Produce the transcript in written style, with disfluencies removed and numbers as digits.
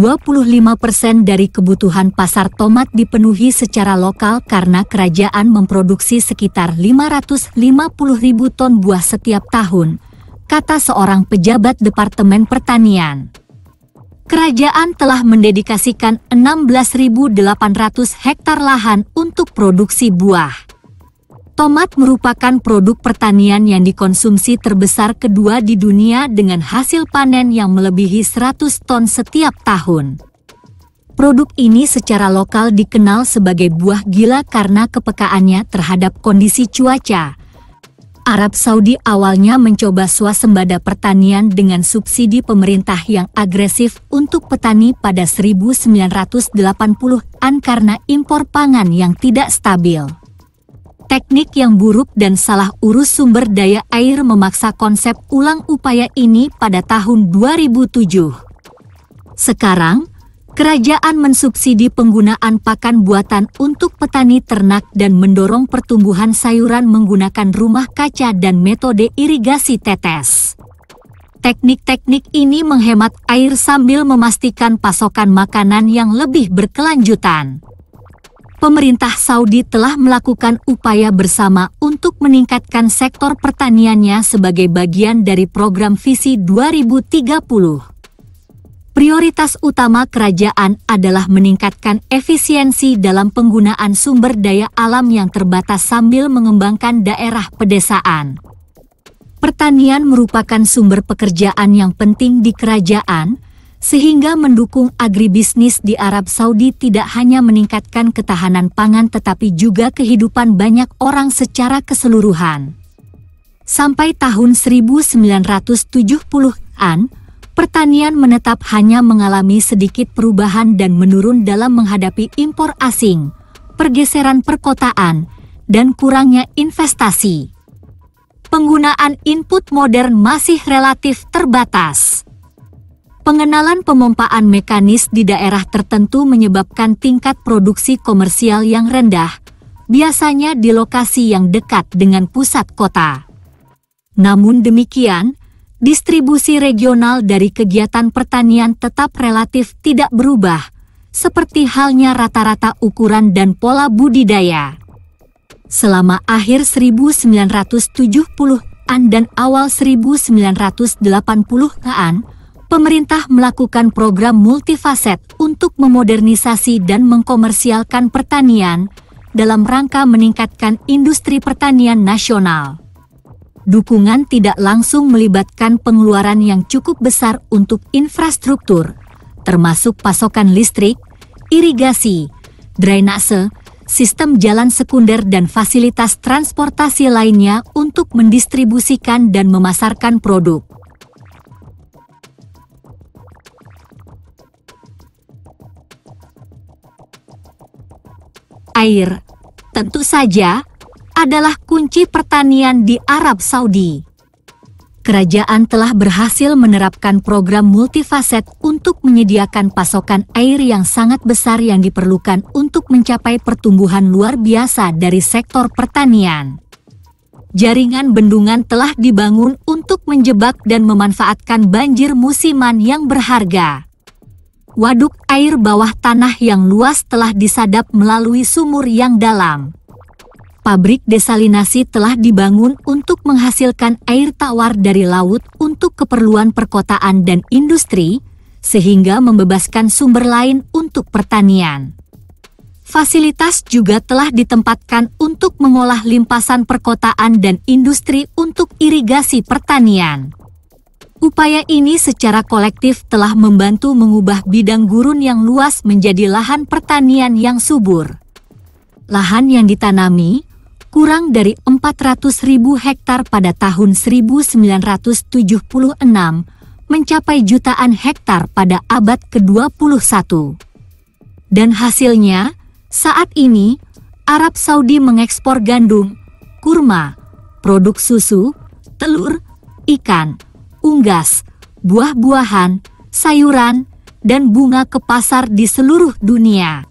25% dari kebutuhan pasar tomat dipenuhi secara lokal karena kerajaan memproduksi sekitar 550.000 ton buah setiap tahun, kata seorang pejabat Departemen Pertanian. Kerajaan telah mendedikasikan 16.800 hektar lahan untuk produksi buah. Tomat merupakan produk pertanian yang dikonsumsi terbesar kedua di dunia dengan hasil panen yang melebihi 100 ton setiap tahun. Produk ini secara lokal dikenal sebagai buah gila karena kepekaannya terhadap kondisi cuaca. Arab Saudi awalnya mencoba swasembada pertanian dengan subsidi pemerintah yang agresif untuk petani pada 1980-an karena impor pangan yang tidak stabil. Teknik yang buruk dan salah urus sumber daya air memaksa konsep ulang upaya ini pada tahun 2007. Sekarang, kerajaan mensubsidi penggunaan pakan buatan untuk petani ternak dan mendorong pertumbuhan sayuran menggunakan rumah kaca dan metode irigasi tetes. Teknik-teknik ini menghemat air sambil memastikan pasokan makanan yang lebih berkelanjutan. Pemerintah Saudi telah melakukan upaya bersama untuk meningkatkan sektor pertaniannya sebagai bagian dari program Visi 2030. Prioritas utama kerajaan adalah meningkatkan efisiensi dalam penggunaan sumber daya alam yang terbatas sambil mengembangkan daerah pedesaan. Pertanian merupakan sumber pekerjaan yang penting di kerajaan, sehingga mendukung agribisnis di Arab Saudi tidak hanya meningkatkan ketahanan pangan tetapi juga kehidupan banyak orang secara keseluruhan. Sampai tahun 1970-an, pertanian menetap hanya mengalami sedikit perubahan dan menurun dalam menghadapi impor asing, pergeseran perkotaan, dan kurangnya investasi. Penggunaan input modern masih relatif terbatas. Pengenalan pemompaan mekanis di daerah tertentu menyebabkan tingkat produksi komersial yang rendah, biasanya di lokasi yang dekat dengan pusat kota. Namun demikian, distribusi regional dari kegiatan pertanian tetap relatif tidak berubah, seperti halnya rata-rata ukuran dan pola budidaya. Selama akhir 1970-an dan awal 1980-an, pemerintah melakukan program multifaset untuk memodernisasi dan mengkomersialkan pertanian dalam rangka meningkatkan industri pertanian nasional. Dukungan tidak langsung melibatkan pengeluaran yang cukup besar untuk infrastruktur, termasuk pasokan listrik, irigasi, drainase, sistem jalan sekunder dan fasilitas transportasi lainnya untuk mendistribusikan dan memasarkan produk. Air, tentu saja, adalah kunci pertanian di Arab Saudi. Kerajaan telah berhasil menerapkan program multifaset untuk menyediakan pasokan air yang sangat besar yang diperlukan untuk mencapai pertumbuhan luar biasa dari sektor pertanian. Jaringan bendungan telah dibangun untuk menjebak dan memanfaatkan banjir musiman yang berharga. Waduk air bawah tanah yang luas telah disadap melalui sumur yang dalam. Pabrik desalinasi telah dibangun untuk menghasilkan air tawar dari laut untuk keperluan perkotaan dan industri, sehingga membebaskan sumber lain untuk pertanian. Fasilitas juga telah ditempatkan untuk mengolah limpasan perkotaan dan industri untuk irigasi pertanian. Upaya ini secara kolektif telah membantu mengubah bidang gurun yang luas menjadi lahan pertanian yang subur. Lahan yang ditanami, kurang dari 400.000 hektar pada tahun 1976, mencapai jutaan hektar pada abad ke-21. Dan hasilnya, saat ini, Arab Saudi mengekspor gandum, kurma, produk susu, telur, ikan, unggas, buah-buahan, sayuran, dan bunga ke pasar di seluruh dunia.